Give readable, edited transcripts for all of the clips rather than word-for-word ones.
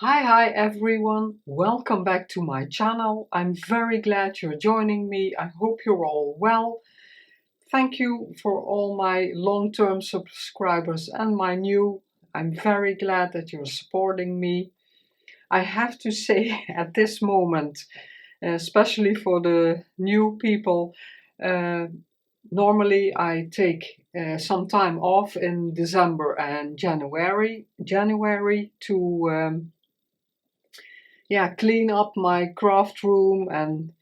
Hi everyone, welcome back to my channel. I'm very glad you're joining me. I hope you're all well. Thank you for all my long-term subscribers and my new. I'm very glad that you're supporting me. I have to say at this moment, especially for the new people, uh, normally I take some time off in December and January to clean up my craft room and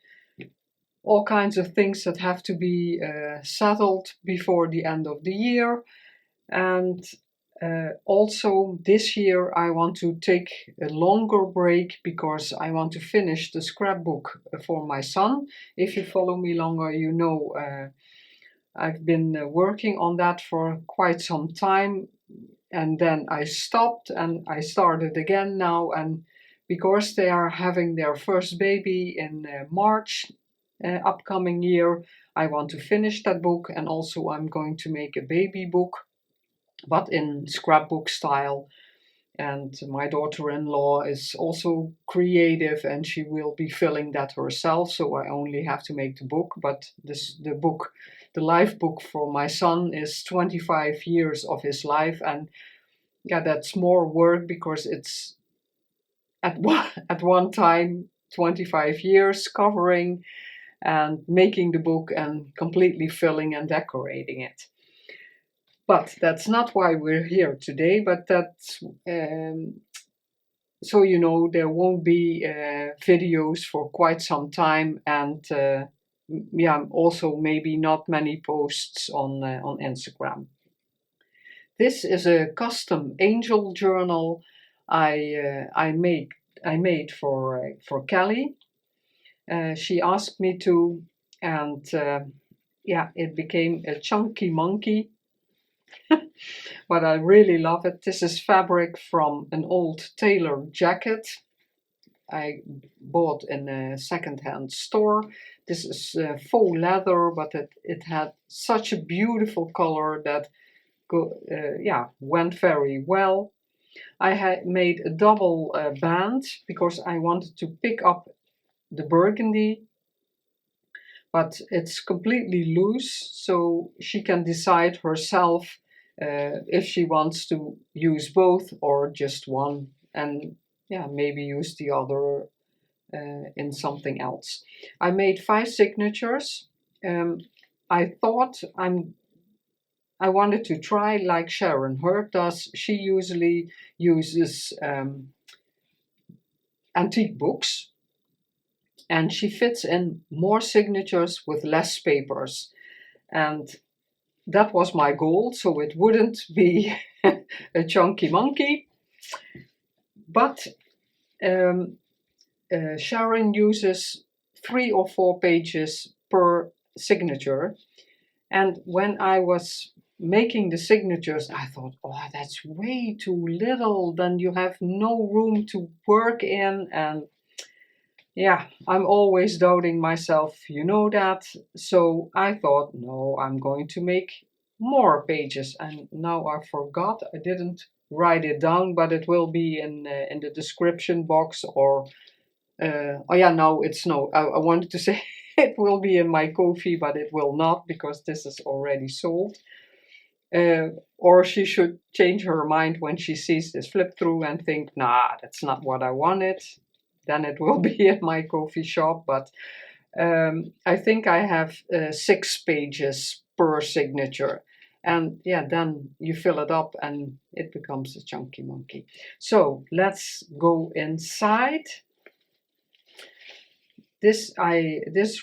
all kinds of things that have to be settled before the end of the year. And also this year I want to take a longer break because I want to finish the scrapbook for my son. If you follow me longer, you know I've been working on that for quite some time, and then I stopped and I started again now, and because they are having their first baby in March upcoming year, I want to finish that book, and also I'm going to make a baby book but in scrapbook style. And my daughter-in-law is also creative and she will be filling that herself, so I only have to make the book. But the life book for my son is 25 years of his life, and yeah, that's more work because it's at one time 25 years covering and making the book and completely filling and decorating it. But that's not why we're here today, but that's so you know there won't be videos for quite some time, and yeah, also maybe not many posts on Instagram. This is a custom angel journal I made for Kellie. She asked me to, and yeah, it became a chunky monkey. But I really love it. This is fabric from an old tailor jacket I bought in a second-hand store. This is faux leather, but it had such a beautiful color that went very well. I had made a double band because I wanted to pick up the burgundy, but it's completely loose, so she can decide herself if she wants to use both or just one, and yeah, maybe use the other in something else. I made 5 signatures. I thought I wanted to try like Sharon Hurd does. She usually uses antique books, and she fits in more signatures with less papers. And that was my goal, so it wouldn't be a chunky monkey. But Sharon uses 3 or 4 pages per signature. And when I was making the signatures, I thought, oh, that's way too little. Then you have no room to work in. And yeah, I'm always doubting myself, you know that. So I thought, no, I'm going to make more pages. And now I forgot, I didn't write it down, but it will be in the description box, or oh yeah, no, it's no. I wanted to say it will be in my Ko-fi, but it will not because this is already sold. Or she should change her mind when she sees this flip through and think, nah, that's not what I wanted. Then it will be in my Ko-fi shop. But I think I have 6 pages per signature. And yeah, then you fill it up and it becomes a chunky monkey. So let's go inside. This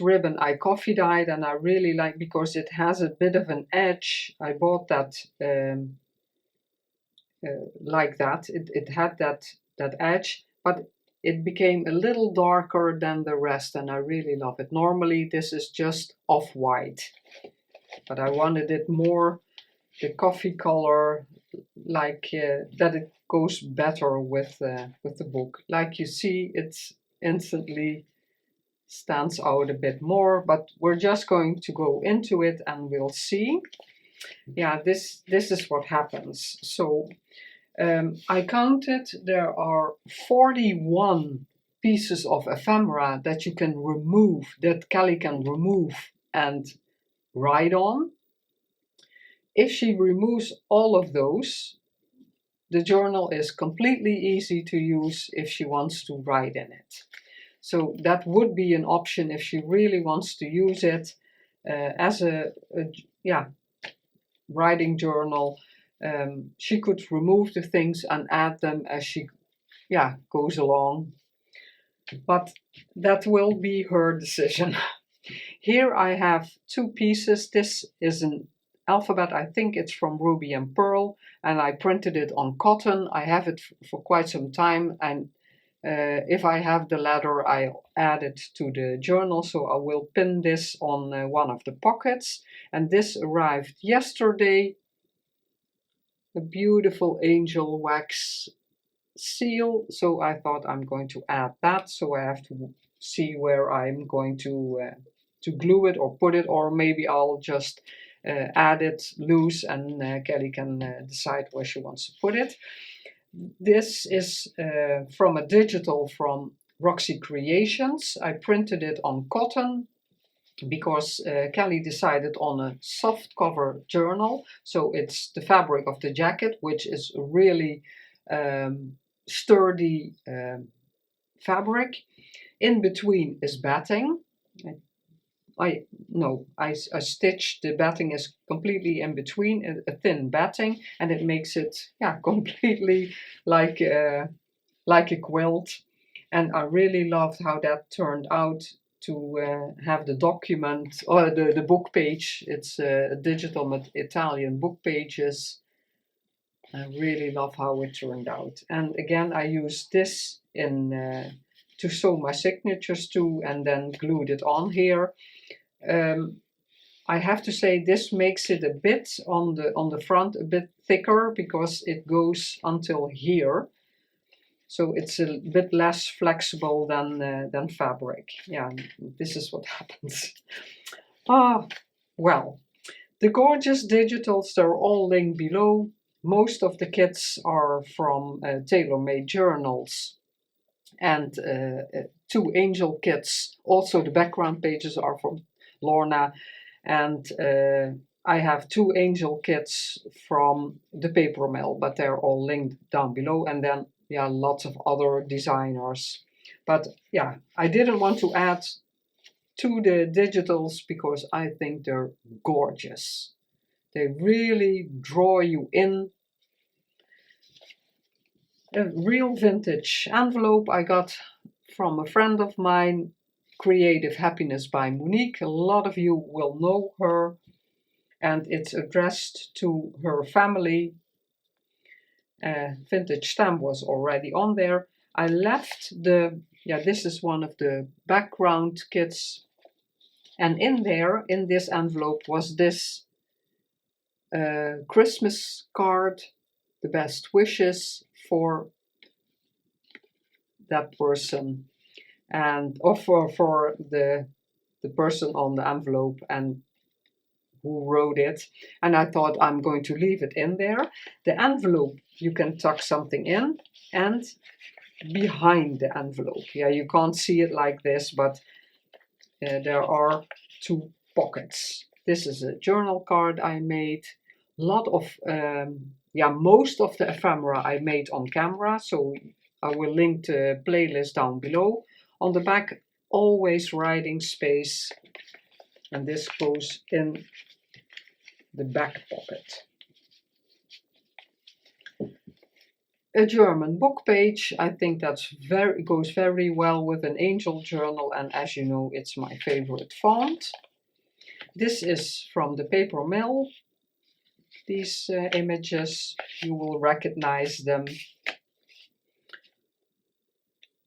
ribbon I coffee dyed, and I really like because it has a bit of an edge. I bought that like that. It had that edge, but it became a little darker than the rest, and I really love it. Normally this is just off-white, but I wanted it more the coffee color, like that it goes better with the book. Like you see, it's instantly stands out a bit more, but we're just going to go into it and we'll see. Yeah, this is what happens. So I counted there are 41 pieces of ephemera that you can remove, that Kellie can remove and write on. If she removes all of those, the journal is completely easy to use if she wants to write in it. So that would be an option if she really wants to use it as a writing journal. She could remove the things and add them as she goes along. But that will be her decision. Here I have two pieces. This is an alphabet. I think it's from Ruby and Pearl, and I printed it on cotton. I have it for quite some time, and if I have the letter, I'll add it to the journal. So I will pin this on one of the pockets. And this arrived yesterday. A beautiful angel wax seal. So I thought I'm going to add that. So I have to see where I'm going to glue it or put it, or maybe I'll just add it loose and Kellie can decide where she wants to put it. This is from a digital from Roxy Creations. I printed it on cotton because Kellie decided on a soft cover journal. So it's the fabric of the jacket, which is really sturdy fabric. In between is batting. I stitched the batting is completely in between, a thin batting, and it makes it completely like a quilt. And I really loved how that turned out to have the document or the book page. It's a digital Italian book pages. I really love how it turned out. And again, I used this in to sew my signatures to, and then glued it on here. I have to say this makes it a bit on the front a bit thicker because it goes until here. So it's a bit less flexible than fabric. Yeah, this is what happens. Well, the gorgeous digitals, they're all linked below. Most of the kits are from tailor-made journals. And two angel kits. Also the background pages are from Lorna. And I have two angel kits from the paper mill, but they're all linked down below. And then lots of other designers. But I didn't want to add to the digitals because I think they're gorgeous. They really draw you in. A real vintage envelope I got from a friend of mine, Creative Happiness by Monique. A lot of you will know her, and it's addressed to her family. Vintage stamp was already on there. I left this is one of the background kits, and in there, in this envelope, was this Christmas card, the best wishes for that person, and for the person on the envelope and who wrote it. And I thought I'm going to leave it in there. The envelope, you can tuck something in, and behind the envelope, you can't see it like this, but there are two pockets. This is a journal card I made. A lot of most of the ephemera I made on camera, so I will link the playlist down below. On the back, always writing space, and this goes in the back pocket. A German book page. I think that's goes very well with an angel journal, and as you know, it's my favorite font. This is from the paper mill. These images, you will recognize them.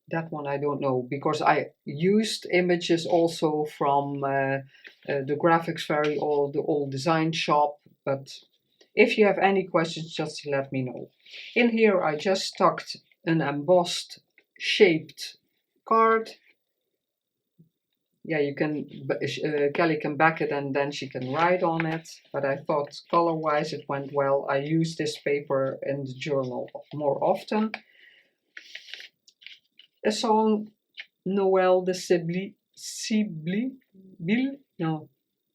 That one I don't know, because I used images also from the Graphics Fairy or the old design shop, but if you have any questions, just let me know. In here I just tucked an embossed shaped card. yeah, you can, Kellie can back it and then she can write on it. But I thought color-wise it went well. I use this paper in the journal more often. A song, Noël de Sibylle?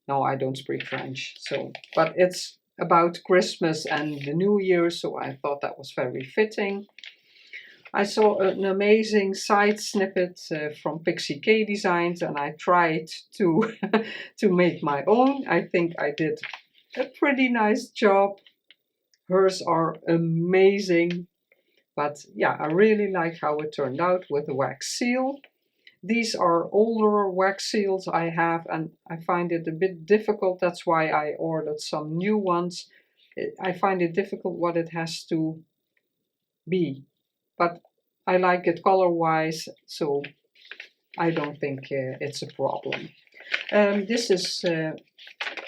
No, I don't speak French. So, but it's about Christmas and the New Year, so I thought that was very fitting. I saw an amazing side snippet from Pixie K Designs, and I tried to to make my own. I think I did a pretty nice job. Hers are amazing, but yeah, I really like how it turned out with the wax seal. These are older wax seals I have, and I find it a bit difficult. That's why I ordered some new ones. I find it difficult what it has to be, but I like it color-wise, so I don't think it's a problem. This is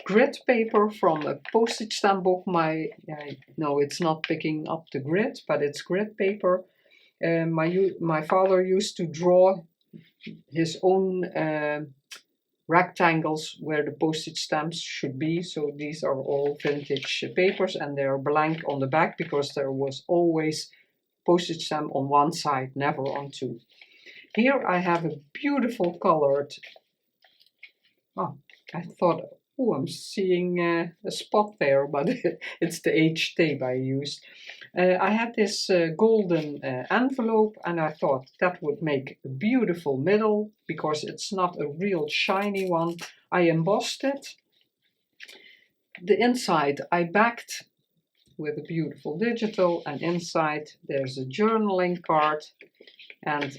grid paper from a postage stamp book. No, it's not picking up the grid, but it's grid paper. My father used to draw his own rectangles where the postage stamps should be. So these are all vintage papers, and they are blank on the back because there was always postage stamp on one side, never on two. Here I have a beautiful colored, I thought, oh, I'm seeing a spot there, but it's the H tape I used. I had this golden envelope, and I thought that would make a beautiful middle because it's not a real shiny one. I embossed it. The inside I backed with a beautiful digital, and inside there's a journaling card, and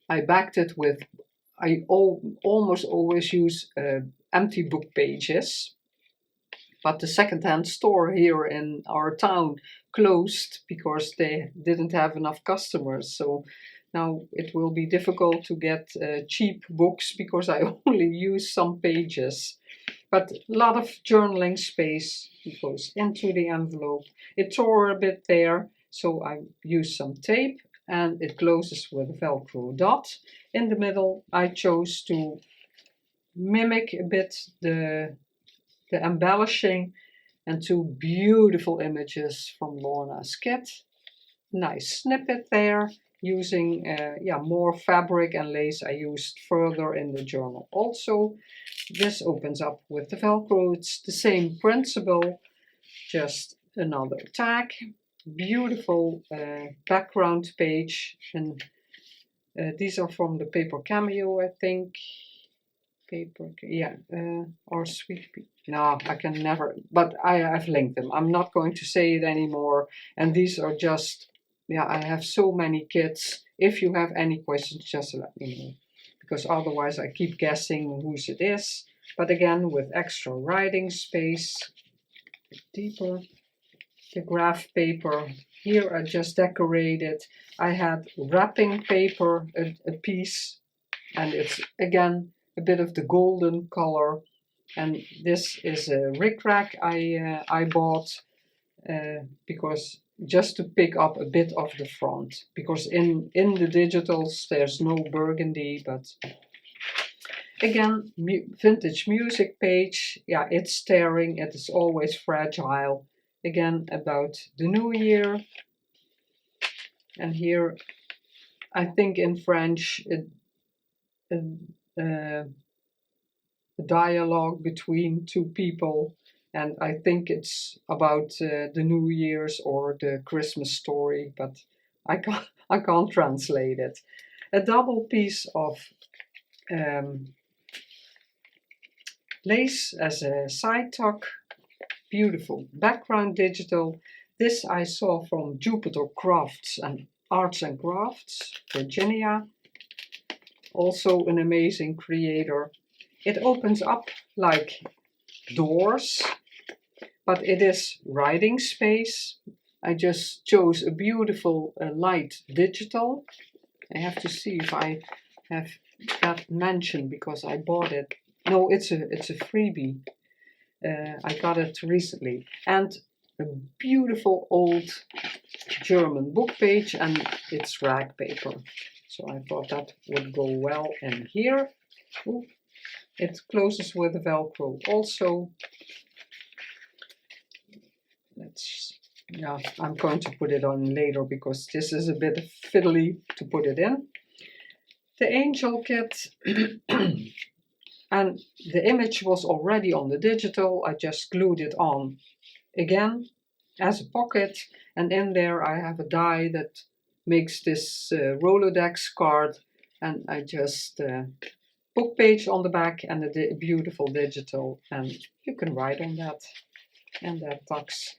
I backed it with, I almost always use empty book pages, but the second-hand store here in our town closed because they didn't have enough customers. So now it will be difficult to get cheap books because I only use some pages. But a lot of journaling space goes into the envelope. It tore a bit there, so I used some tape, and it closes with a Velcro dot. In the middle, I chose to mimic a bit the embellishing, and two beautiful images from Lorna's kit. Nice snippet there, using more fabric and lace I used further in the journal also. This opens up with the Velcro. It's the same principle, just another tag. Beautiful background page, and these are from the Paper Cameo, I think. Or Sweet Pea. No, I can never, but I've linked them. I'm not going to say it anymore. And these are just, I have so many kits. If you have any questions, just let me know, because otherwise I keep guessing whose it is. But again, with extra writing space, deeper. The graph paper, here I just decorated. I had wrapping paper, a piece, and it's again a bit of the golden color. And this is a rickrack I bought because just to pick up a bit of the front, because in the digitals there's no burgundy. But again, vintage music page. Yeah, it's staring. It is always fragile. Again, about the new year. And here, I think in French, a dialogue between two people, and I think it's about the New Year's or the Christmas story, but I can't translate it. A double piece of lace as a side tuck, beautiful background digital. This I saw from Jupiter Crafts and Arts and Crafts, Virginia. Also an amazing creator. It opens up like doors, but it is writing space. I just chose a beautiful light digital. I have to see if I have that mentioned because I bought it. No, it's a freebie. I got it recently. And a beautiful old German book page, and it's rag paper. So I thought that would go well in here. Ooh, it closes with a Velcro. Also, yeah, I'm going to put it on later because this is a bit fiddly to put it in. The angel kit, and the image was already on the digital. I just glued it on again as a pocket, and in there I have a die that makes this Rolodex card, and I just book page on the back and a beautiful digital, and you can write on that, and that tucks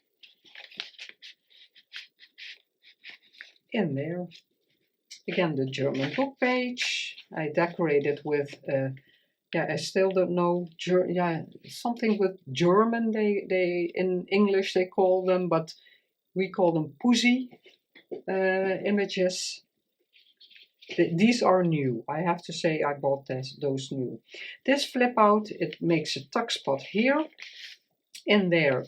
in there. Again, the German book page. I decorated with yeah, I still don't know. Yeah, something with German. They in English they call them, but we call them pussy images. These are new. I have to say I bought those new. This flip out, it makes a tuck spot here. In there,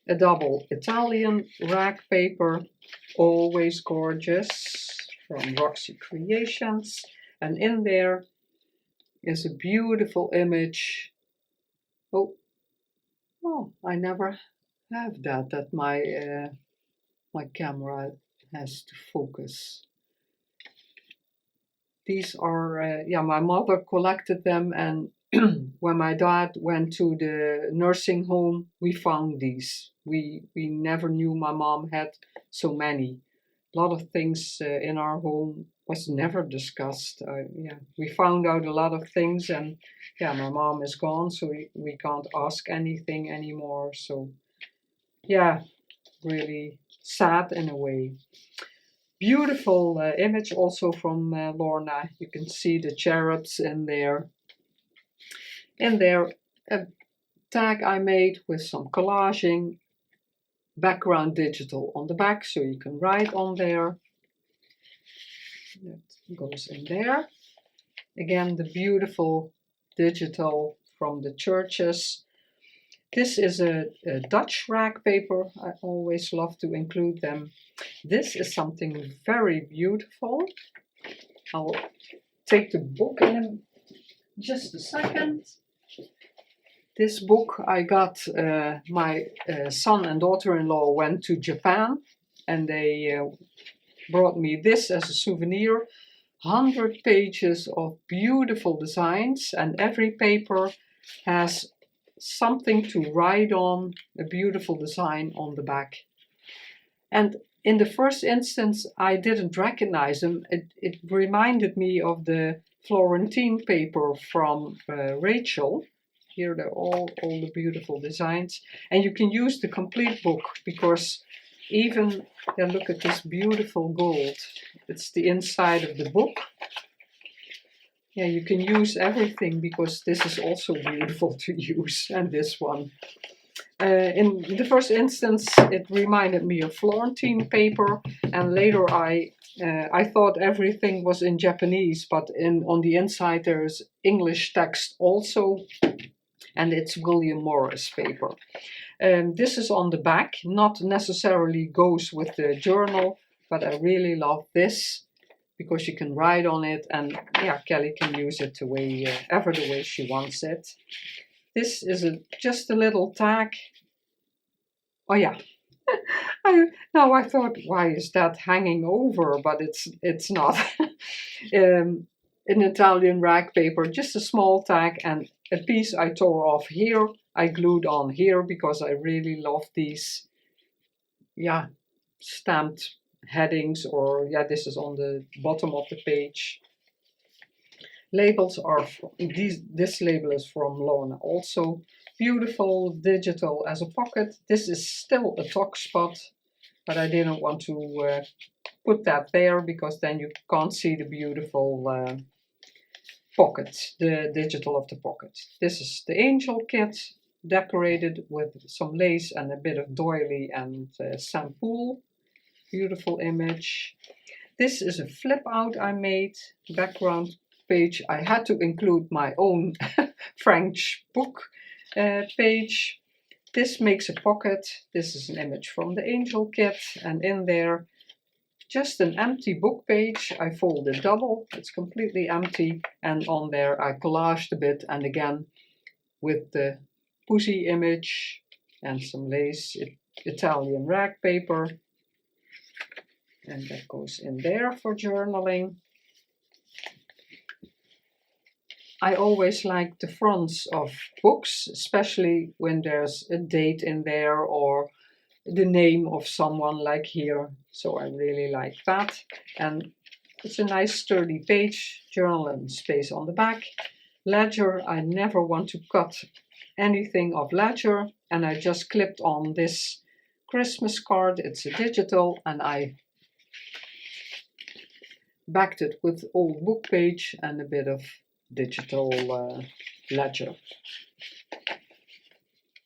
a double Italian rag paper, always gorgeous, from Roxy Creations. And in there is a beautiful image. Oh, I never have that my my camera has to focus. These are, yeah, my mother collected them, and when my dad went to the nursing home, we found these. We never knew my mom had so many. A lot of things in our home was never discussed. Yeah, we found out a lot of things, and yeah, my mom is gone, so we can't ask anything anymore. So yeah, really sad in a way. Beautiful image also from Lorna. You can see the cherubs in there. In there, a tag I made with some collaging, background digital on the back, so you can write on there. That goes in there. Again, the beautiful digital from the churches. This is a Dutch rag paper. I always love to include them. This is something very beautiful. I'll take the book in just a second. This book I got, my son and daughter-in-law went to Japan, and they brought me this as a souvenir. 100 pages of beautiful designs, and every paper has something to write on, a beautiful design on the back. And in the first instance, I didn't recognize them. It reminded me of the Florentine paper from Rachel. Here they're all the beautiful designs. And you can use the complete book because even, yeah, look at this beautiful gold. It's the inside of the book. Yeah, you can use everything because this is also beautiful to use, and this one. In the first instance, it reminded me of Florentine paper, and later I thought everything was in Japanese, but on the inside there's English text also, and it's William Morris paper. This is on the back, not necessarily goes with the journal, but I really love this because you can write on it, and yeah, Kelly can use it the way she wants it. This is just a little tag. Oh yeah. Now I thought, why is that hanging over? But it's not. An Italian rag paper, just a small tag, and a piece I tore off here. I glued on here because I really love these, yeah, stamped headings, or yeah, this is on the bottom of the page. Labels are this label is from Lorna also. Beautiful digital as a pocket. This is still a tuck spot, but I didn't want to put that there because then you can't see the beautiful pocket, the digital of the pocket. This is the angel kit, decorated with some lace and a bit of doily and sampool. Beautiful image. This is a flip out I made, background page. I had to include my own French book page. This makes a pocket. This is an image from the angel kit, and in there just an empty book page. I folded double, it's completely empty, and on there I collaged a bit, and again with the pussy image and some lace, Italian rag paper, and that goes in there for journaling. I always like the fronts of books, especially when there's a date in there or the name of someone, like here. So I really like that. And it's a nice sturdy page, journal and space on the back. Ledger, I never want to cut anything of ledger, and I just clipped on this Christmas card. It's a digital, and I backed it with old book page and a bit of digital ledger,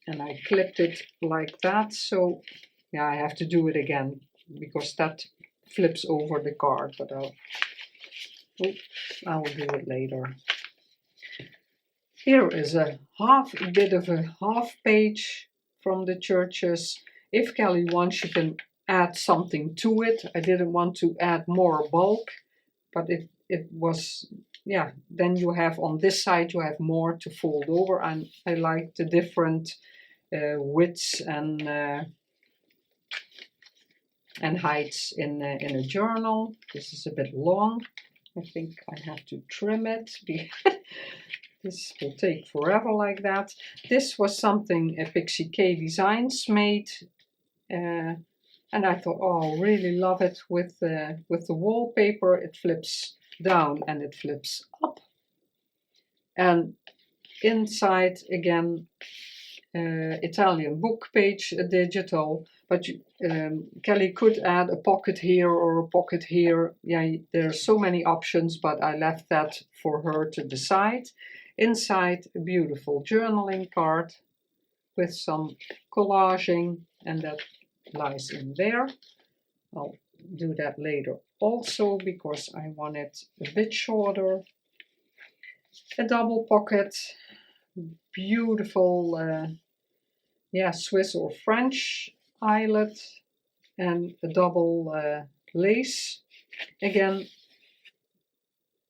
and I clipped it like that. So yeah, I have to do it again because that flips over the card, but I'll do it later. Here is a bit of a half page from the churches. If Kellie wants, she can add something to it. I didn't want to add more bulk, but it was, yeah, then you have on this side, you have more to fold over, and I like the different widths and heights in a journal. This is a bit long. I think I have to trim it. This will take forever like that. This was something Pixie K Designs made, and I thought, oh, really love it with the wallpaper. It flips down and it flips up, and inside again Italian book page, digital. But Kellie could add a pocket here or a pocket here. Yeah, there are so many options, but I left that for her to decide. Inside, a beautiful journaling card with some collaging, and that lies in there. I'll do that later also because I want it a bit shorter. A double pocket, beautiful, yeah, Swiss or French eyelet, and a double lace. Again,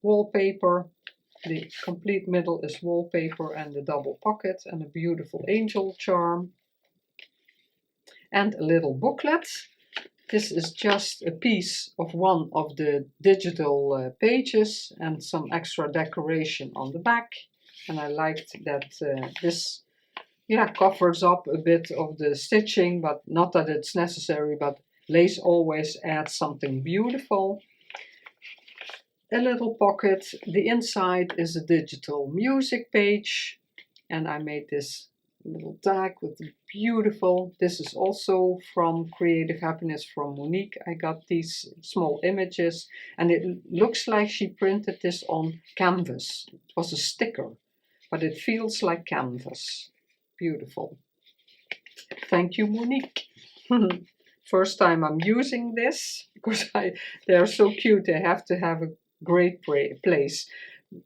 wallpaper. The complete middle is wallpaper and the double pocket, and a beautiful angel charm. And a little booklet. This is just a piece of one of the digital pages and some extra decoration on the back. And I liked that this, yeah, covers up a bit of the stitching, but not that it's necessary, but lace always adds something beautiful. A little pocket. The inside is a digital music page, and I made this little tag with the beautiful. This is also from Creative Happiness from Monique. I got these small images, and it looks like she printed this on canvas. It was a sticker, but it feels like canvas. Beautiful. Thank you, Monique. First time I'm using this because they're so cute. They have to have a great place.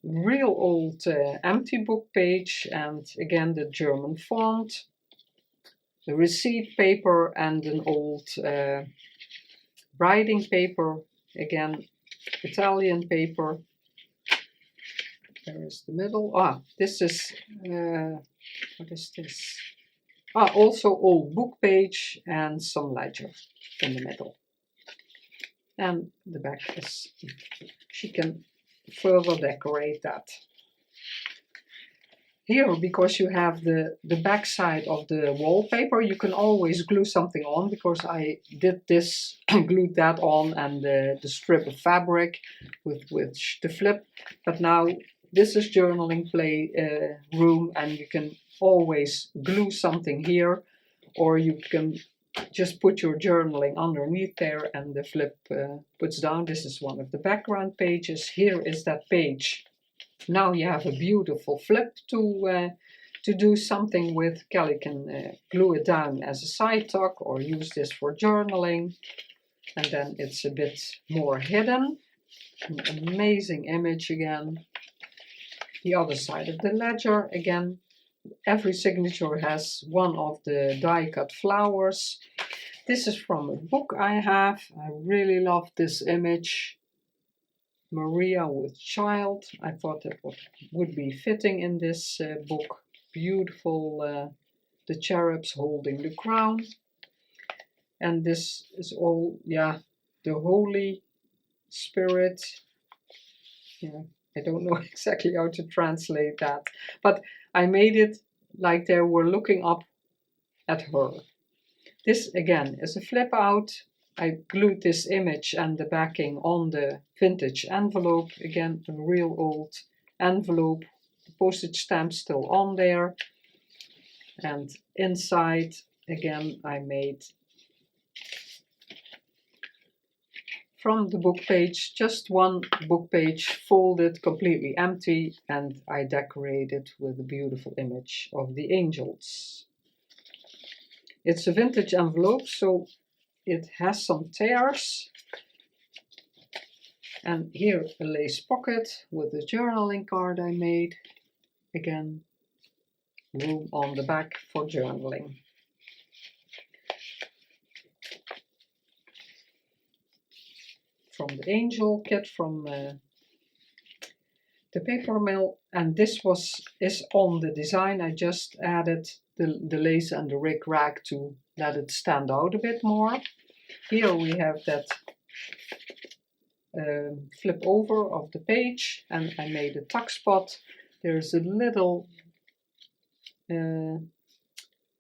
Real old empty book page, and again the German font, the receipt paper, and an old writing paper, again Italian paper. There is the middle. This is what is this? Also old book page and some ledger in the middle. And the back is, she can further decorate that. Here, because you have the back side of the wallpaper, you can always glue something on, because I did this, glued that on, and the strip of fabric with which to flip. But now this is journaling room, and you can always glue something here, or you can just put your journaling underneath there and the flip puts down. This is one of the background pages. Here is that page. Now you have a beautiful flip to do something with. Kellie can glue it down as a side tuck or use this for journaling. And then it's a bit more hidden. An amazing image again. The other side of the ledger again. Every signature has one of the die cut flowers. This is from a book I have. I really love this image. Maria with child. I thought that would be fitting in this book. Beautiful, the cherubs holding the crown. And this is all, yeah, the Holy Spirit. Yeah, I don't know exactly how to translate that, but I made it like they were looking up at her. This again is a flip out. I glued this image and the backing on the vintage envelope. Again, a real old envelope. The postage stamp still on there. And inside, again, I made from the book page, just one book page folded completely empty, and I decorated with a beautiful image of the angels. It's a vintage envelope, so it has some tears. And here a lace pocket with a journaling card I made. Again, room on the back for journaling. From the angel kit from the paper mill, and this is on the design. I just added the lace and the ric-rac to let it stand out a bit more. Here we have that flip over of the page, and I made a tuck spot. There's a little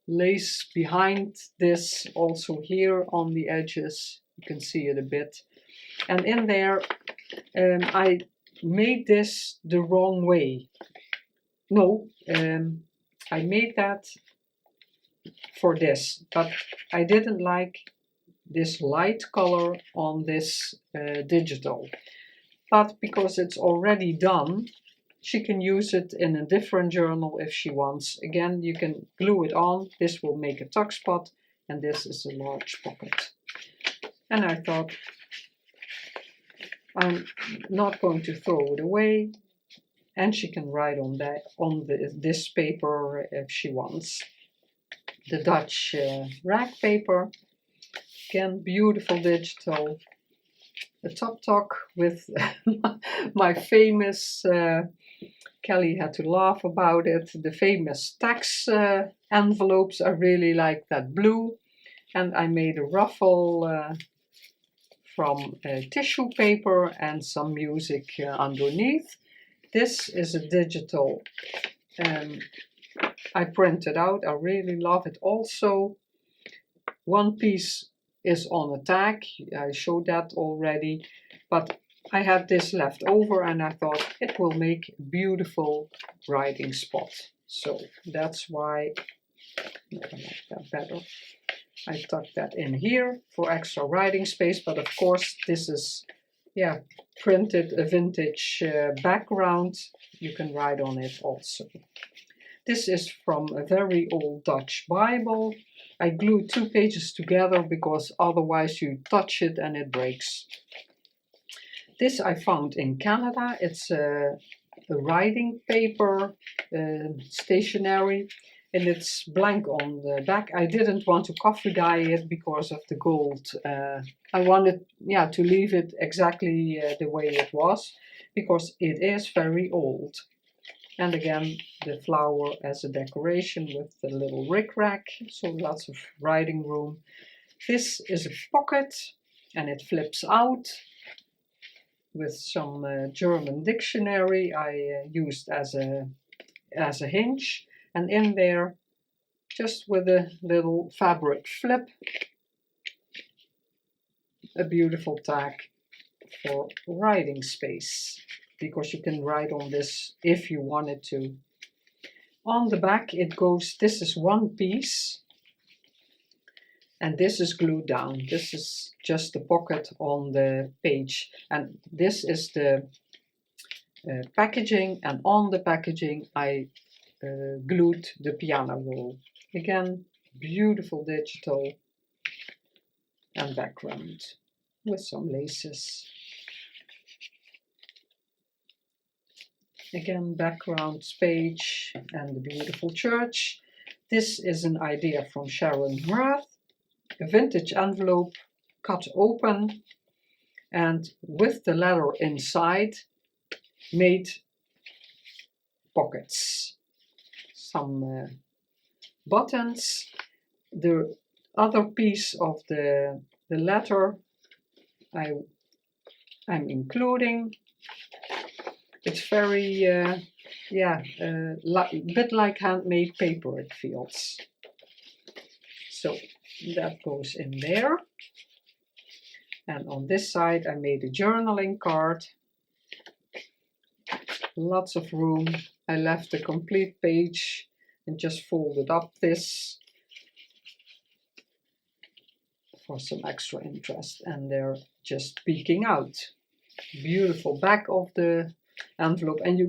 lace behind this, also here on the edges. You can see it a bit. And in there, I made this the wrong way. No, I made that for this, but I didn't like this light color on this digital. But because it's already done, she can use it in a different journal if she wants. Again, you can glue it on. This will make a tuck spot, and this is a large pocket. And I thought, I'm not going to throw it away, and she can write on that this paper if she wants. The Dutch rag paper, again beautiful digital. A top tuck with my famous, Kelly had to laugh about it, the famous tax envelopes. I really like that blue, and I made a ruffle from tissue paper and some music underneath. This is a digital I printed out. I really love it also. One piece is on a tag. I showed that already, but I had this left over and I thought it will make a beautiful writing spot. So that's why I like that better. I tuck that in here for extra writing space, but of course this is, yeah, printed a vintage background. You can write on it also. This is from a very old Dutch Bible. I glued 2 pages together because otherwise you touch it and it breaks. This I found in Canada. It's a writing paper, stationery, and it's blank on the back. I didn't want to coffee dye it because of the gold. I wanted, yeah, to leave it exactly the way it was because it is very old. And again, the flower as a decoration with the little ric-rac, so lots of writing room. This is a pocket and it flips out with some German dictionary I used as a hinge. And in there, just with a little fabric flip, a beautiful tag for writing space, because you can write on this if you wanted to. On the back it goes, this is one piece, and this is glued down. This is just the pocket on the page, and this is the packaging, and on the packaging I glued the piano roll. Again, beautiful digital and background with some laces. Again, background page and the beautiful church. This is an idea from Sharon Murth. a vintage envelope cut open, and with the leather inside made pockets, some buttons. The other piece of the letter I'm including. It's very, a bit like handmade paper it feels. So that goes in there. And on this side I made a journaling card. Lots of room. I left a complete page and just folded up this for some extra interest. And they're just peeking out. Beautiful back of the envelope, and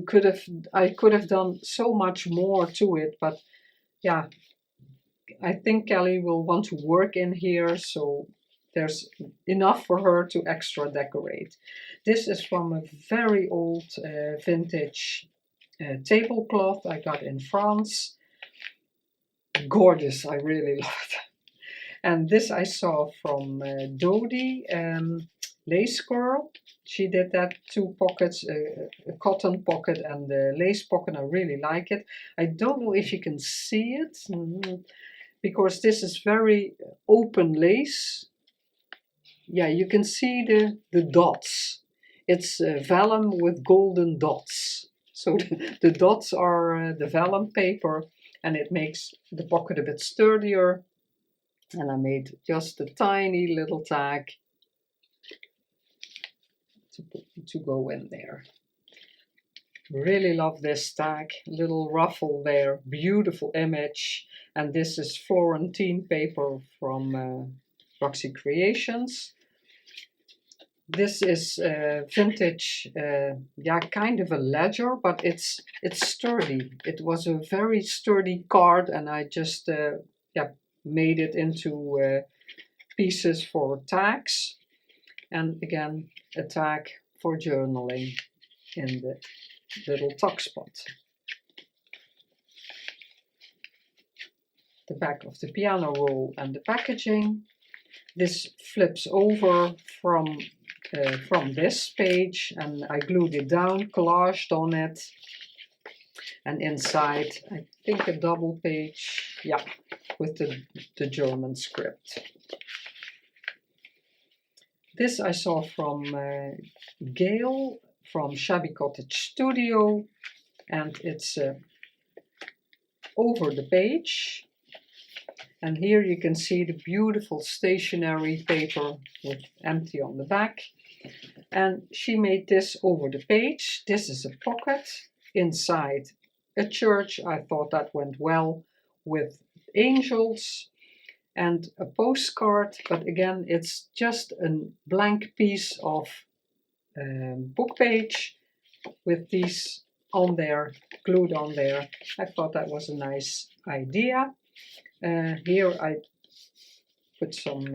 I could have done so much more to it, but yeah, I think Kellie will want to work in here, so there's enough for her to extra decorate. This is from a very old vintage tablecloth I got in France. Gorgeous, I really love it. And this I saw from Dodie, Lace Girl. She did that, 2 pockets, a cotton pocket and a lace pocket. I really like it. I don't know if you can see it, because this is very open lace. Yeah, you can see the dots. It's vellum with golden dots. So the dots are the vellum paper, and it makes the pocket a bit sturdier. And I made just a tiny little tag to go in there. Really love this tag, little ruffle there, beautiful image. And this is Florentine paper from Roxy Creations. This is vintage, kind of a ledger, but it's sturdy. It was a very sturdy card, and I just made it into pieces for tags, and again a tag for journaling in the little tuck spot. The back of the piano roll and the packaging. This flips over from this page, and I glued it down, collaged on it, and inside I think a double page, yeah, with the German script. This I saw from Gail from Shabby Cottage Studio, and it's over the page. And here you can see the beautiful stationery paper with empty on the back. And she made this over the page. This is a pocket inside a church. I thought that went well with angels and a postcard, but again it's just a blank piece of book page with these on there, glued on there. I thought that was a nice idea. Here I put some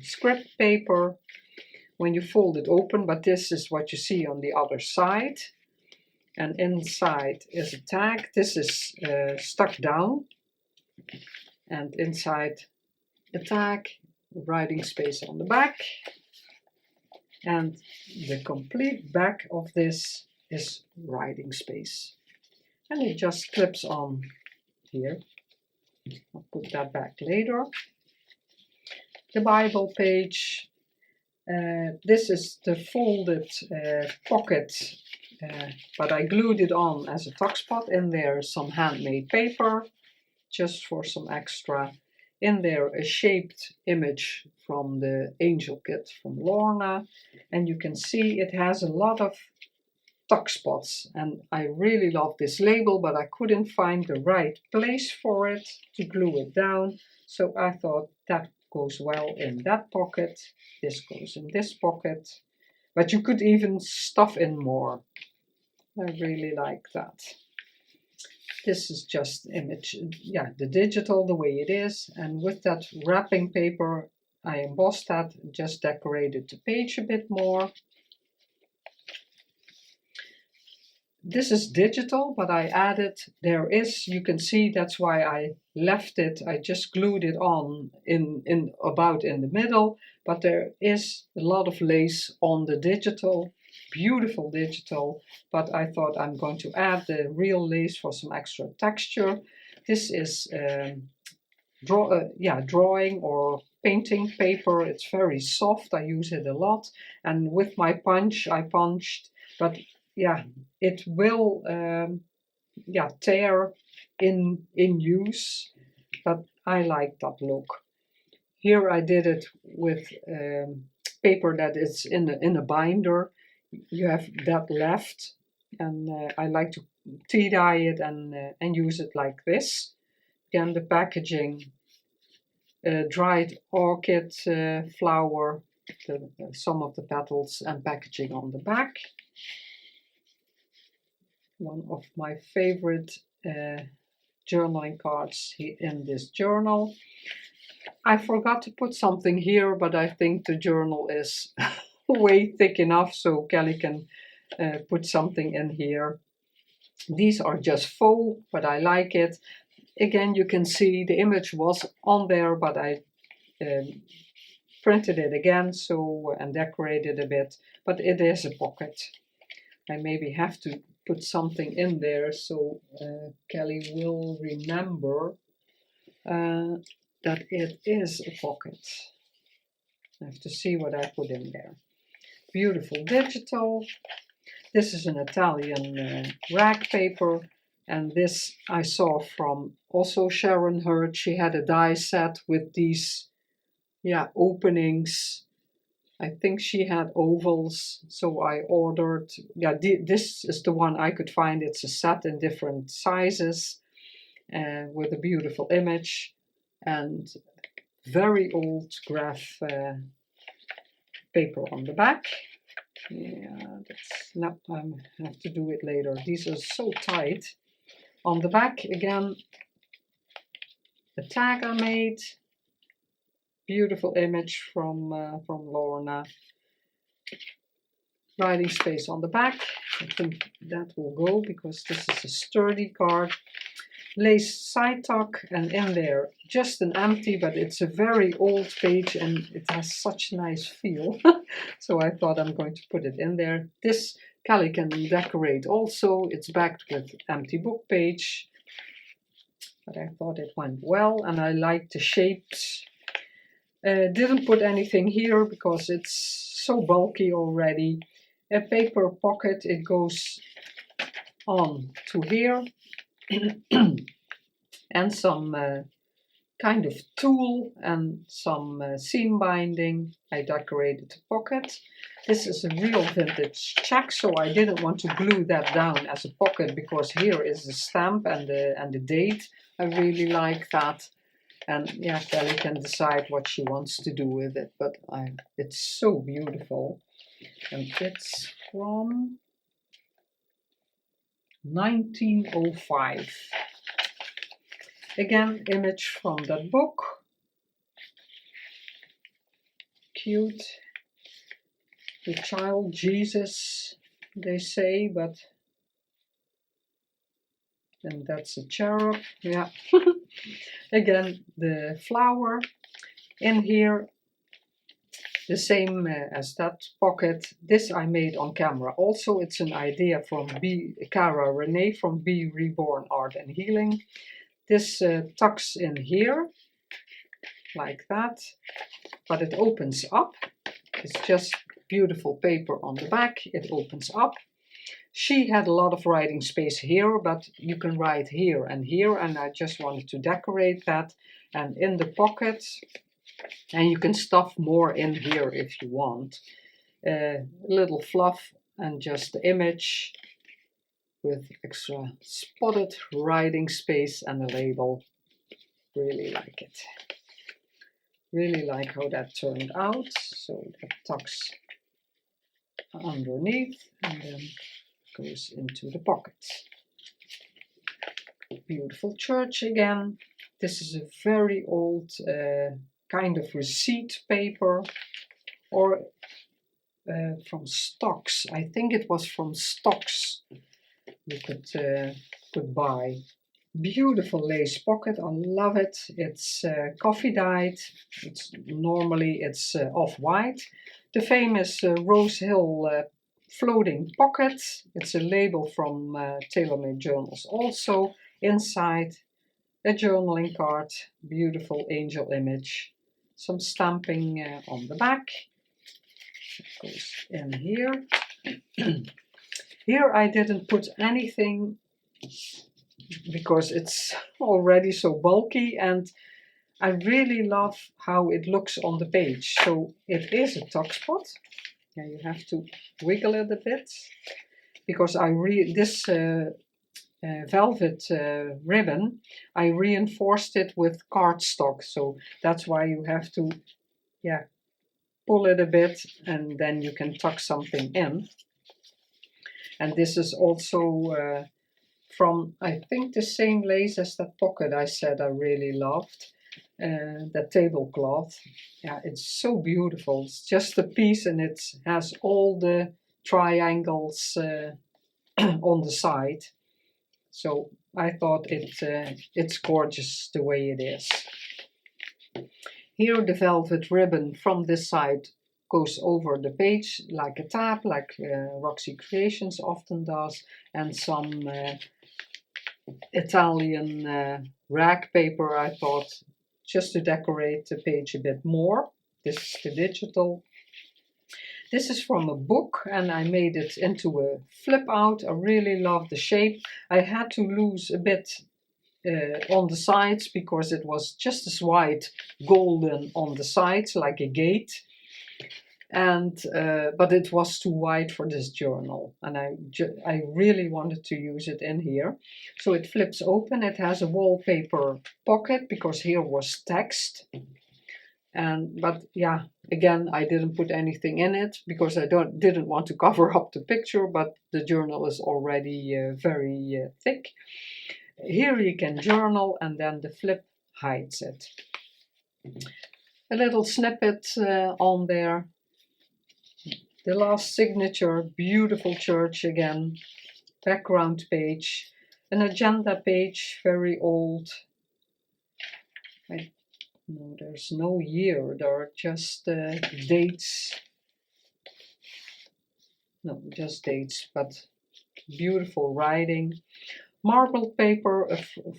script paper when you fold it open, but this is what you see on the other side. And inside is a tag. This is stuck down, and inside a tag, writing space on the back. And the complete back of this is writing space. And it just clips on here. I'll put that back later. The Bible page. This is the folded pocket, but I glued it on as a tuck spot. In there some handmade paper, just for some extra. In there a shaped image from the angel kit from Lorna, and you can see it has a lot of tuck spots, and I really love this label, but I couldn't find the right place for it to glue it down, so I thought that goes well in that pocket, this goes in this pocket, but you could even stuff in more. I really like that. This is just image, yeah, the digital the way it is, and with that wrapping paper I embossed that, just decorated the page a bit more. This is digital, but I added, there is, you can see, that's why I left it. I just glued it on in about in the middle, but there is a lot of lace on the digital, beautiful digital, but I thought I'm going to add the real lace for some extra texture. This is drawing or painting paper. It's very soft. I use it a lot, and with my punch I punched, but yeah, it will tear in use, but I like that look. Here I did it with paper that is in a binder. You have that left, and I like to tea dye it and use it like this. Again, the packaging, dried orchid flower, some of the petals and packaging on the back. One of my favorite journaling cards in this journal. I forgot to put something here, but I think the journal is way thick enough so Kellie can put something in here. These are just faux, but I like it. Again, you can see the image was on there, but I printed it again and decorated a bit, but it is a pocket. I maybe have to put something in there so Kellie will remember that it is a pocket. I have to see what I put in there. Beautiful digital. This is an Italian rag paper, and this I saw from also Sharon Hurd. She had a die set with these openings. I think she had ovals, so I ordered, this is the one I could find. It's a set in different sizes with a beautiful image and very old graph paper on the back. I have to do it later. These are so tight. On the back again, a tag I made. Beautiful image from Lorna. Writing space on the back. I think that will go because this is a sturdy card. Lace side tuck, and in there just an empty, but it's a very old page and it has such a nice feel. So I thought I'm going to put it in there. This Kellie can decorate also. It's backed with empty book page, but I thought it went well and I like the shapes. Didn't put anything here because it's so bulky already. A paper pocket, it goes on to here. And some kind of tulle and some seam binding. I decorated the pocket. This is a real vintage check, so I didn't want to glue that down as a pocket because here is the stamp and the date. I really like that. And yeah, Kellie can decide what she wants to do with it, but it's so beautiful. And it's from 1905. Again, image from that book. Cute. The child Jesus, they say, but and that's a cherub. Yeah. Again, the flower in here, the same as that pocket. This I made on camera. Also, it's an idea from Cara Renee from Be Reborn Art and Healing. This tucks in here, like that, but it opens up. It's just beautiful paper on the back. It opens up. She had a lot of writing space here, but you can write here, and I just wanted to decorate that. And in the pocket, and you can stuff more in here if you want. A little fluff and just the image with extra spotted writing space and a label. Really like it. Really like how that turned out. So that tucks underneath and then goes into the pocket. Beautiful church again. This is a very old kind of receipt paper, or from stocks. I think it was from stocks you could buy. Beautiful lace pocket, I love it. It's coffee dyed. It's off-white. The famous Rose Hill floating pocket. It's a label from TaylorMade Journals also. Inside a journaling card, beautiful angel image. Some stamping on the back. It goes in here. Here I didn't put anything because it's already so bulky, and I really love how it looks on the page. So it is a tuck spot. Yeah, you have to wiggle it a bit because this velvet ribbon, I reinforced it with cardstock. So that's why you have to, yeah, pull it a bit and then you can tuck something in. And this is also from, I think, the same lace as that pocket I said I really loved. That tablecloth. Yeah, it's so beautiful. It's just a piece and it has all the triangles on the side. So I thought it's gorgeous the way it is. Here the velvet ribbon from this side goes over the page like a tab, like Roxy Creations often does, and some Italian rag paper, I thought, just to decorate the page a bit more. This is the digital. This is from a book and I made it into a flip out. I really love the shape. I had to lose a bit on the sides because it was just as white golden on the sides like a gate. And but it was too wide for this journal, and I really wanted to use it in here. So it flips open. It has a wallpaper pocket because here was text, but yeah, again, I didn't put anything in it because I didn't want to cover up the picture, but the journal is already very thick. Here you can journal and then the flip hides it. A little snippet on there. The last signature, beautiful church again, background page, an agenda page, very old. No, there's no year, there are just dates. No, just dates, but beautiful writing. Marbled paper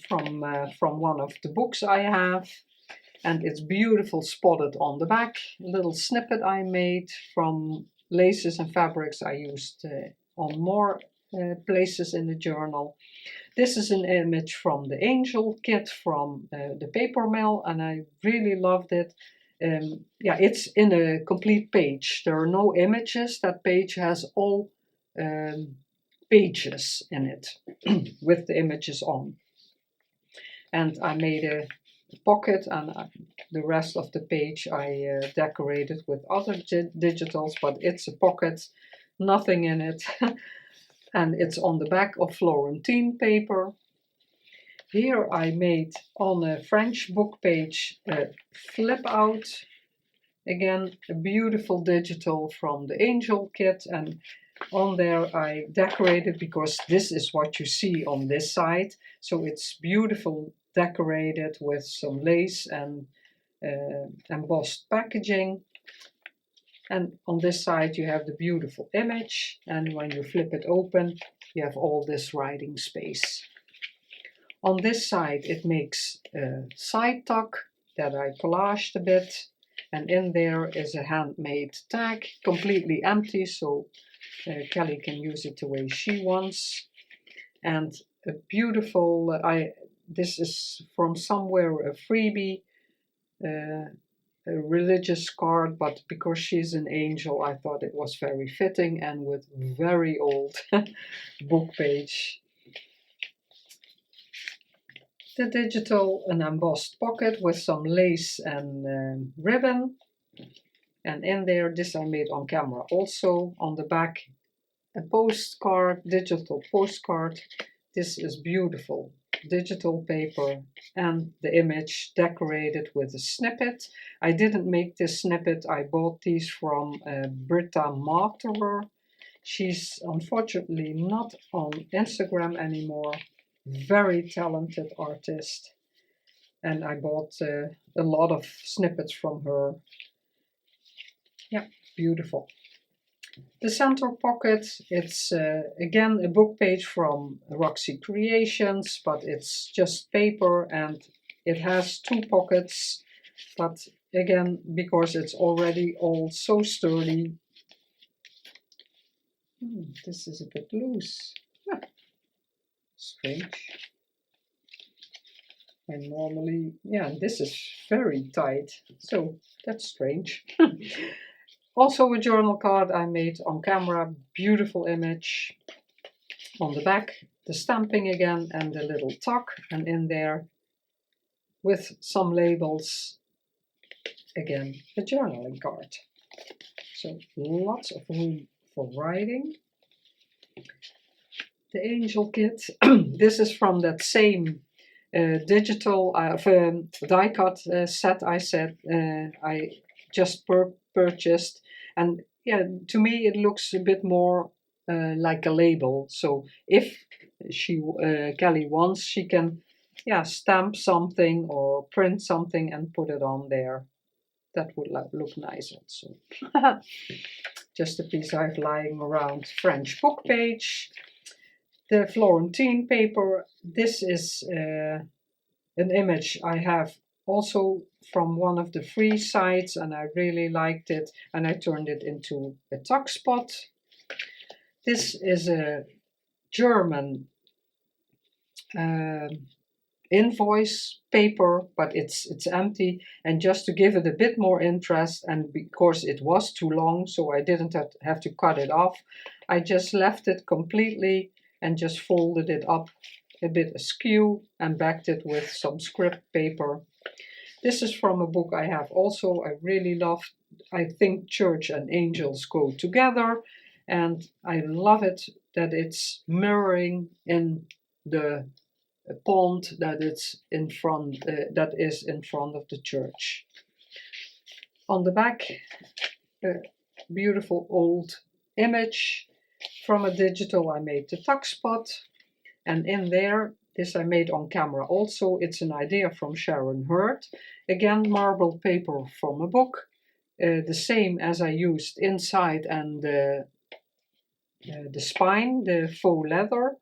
from one of the books I have, and it's beautiful spotted on the back. A little snippet I made from laces and fabrics I used on more places in the journal. This is an image from the angel kit from the paper mill, and I really loved it. Yeah, it's in a complete page. There are no images. That page has all pages in it with the images on. And I made a pocket, and the rest of the page I decorated with other digitals, but it's a pocket, nothing in it. And it's on the back of Florentine paper. Here I made on a French book page a flip out. Again, a beautiful digital from the angel kit, and on there I decorated because this is what you see on this side. So it's beautiful decorated with some lace and embossed packaging. And on this side you have the beautiful image, and when you flip it open you have all this writing space. On this side it makes a side tuck that I collaged a bit, and in there is a handmade tag, completely empty, so Kellie can use it the way she wants. And a beautiful, this is from somewhere, a freebie, a religious card, but because she's an angel I thought it was very fitting, and with very old book page. The digital, an embossed pocket with some lace and ribbon, and in there, this I made on camera also. On the back, a postcard, digital postcard. This is beautiful, digital paper, and the image decorated with a snippet. I didn't make this snippet, I bought these from Britta Marterer. She's unfortunately not on Instagram anymore, very talented artist, and I bought a lot of snippets from her. Yeah, beautiful. The center pocket, it's again a book page from Roxy Creations, but it's just paper and it has two pockets, but again, because it's already all so sturdy, this is a bit loose. Strange. And normally, yeah, this is very tight, so that's strange. Also a journal card I made on camera, beautiful image. On the back, the stamping again and the little tuck, and in there with some labels, again a journaling card. So lots of room for writing. The angel kit, this is from that same digital die cut set I said I just purchased, and yeah, to me it looks a bit more like a label. So if she Kelly wants, she can stamp something or print something and put it on there. That would look nice also. Just a piece I have lying around. French book page. The Florentine paper. This is an image I have also from one of the free sites, and I really liked it, and I turned it into a tuck spot. This is a German invoice paper, but it's empty, and just to give it a bit more interest, and because it was too long, so I didn't have to cut it off, I just left it completely and just folded it up a bit askew and backed it with some script paper. This is from a book I have also I really love. I think church and angels go together, and I love it that it's mirroring in the pond that it's in front that is in front of the church. On the back, a beautiful old image from a digital I made the tuck spot, and in there, this I made on camera also. It's an idea from Sharon Hurd. Again, marbled paper from a book, the same as I used inside, and the spine, the faux leather.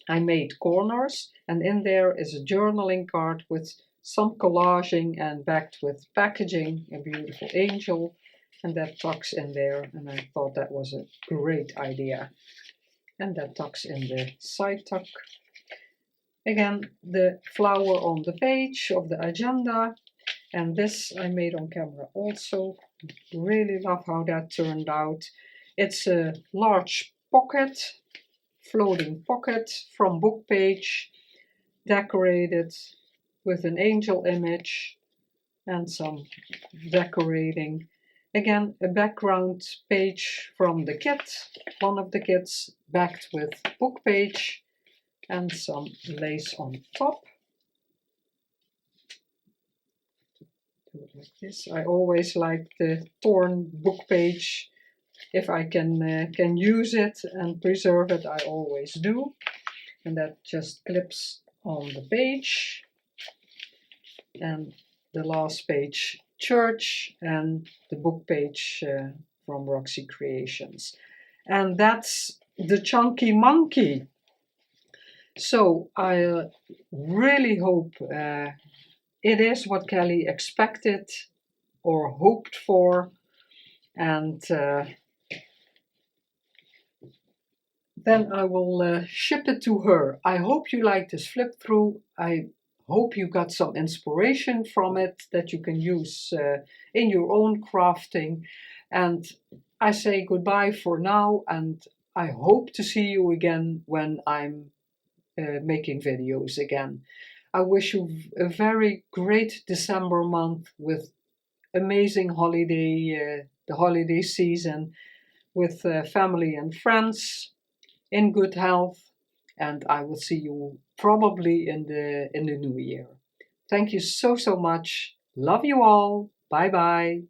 I made corners, and in there is a journaling card with some collaging and backed with packaging, a beautiful angel, and that tucks in there, and I thought that was a great idea. And that tucks in the side tuck. Again, the flower on the page of the agenda, and this I made on camera also. Really love how that turned out. It's a large pocket, floating pocket from book page, decorated with an angel image and some decorating. Again, a background page from the kit, one of the kits, backed with book page and some lace on top. Do it like this. I always like the torn book page. If I can use it and preserve it, I always do. And that just clips on the page. And the last page, church, and the book page from Roxy Creations. And that's the Chunky Monkey. So I really hope it is what Kelly expected or hoped for, and then I will ship it to her. I hope you like this flip through. I hope you got some inspiration from it that you can use in your own crafting. And I say goodbye for now, and I hope to see you again when I'm making videos again. I wish you a very great December month with amazing holiday, the holiday season, with family and friends, in good health, and I will see you probably in the new year. Thank you so much. Love you all. Bye bye.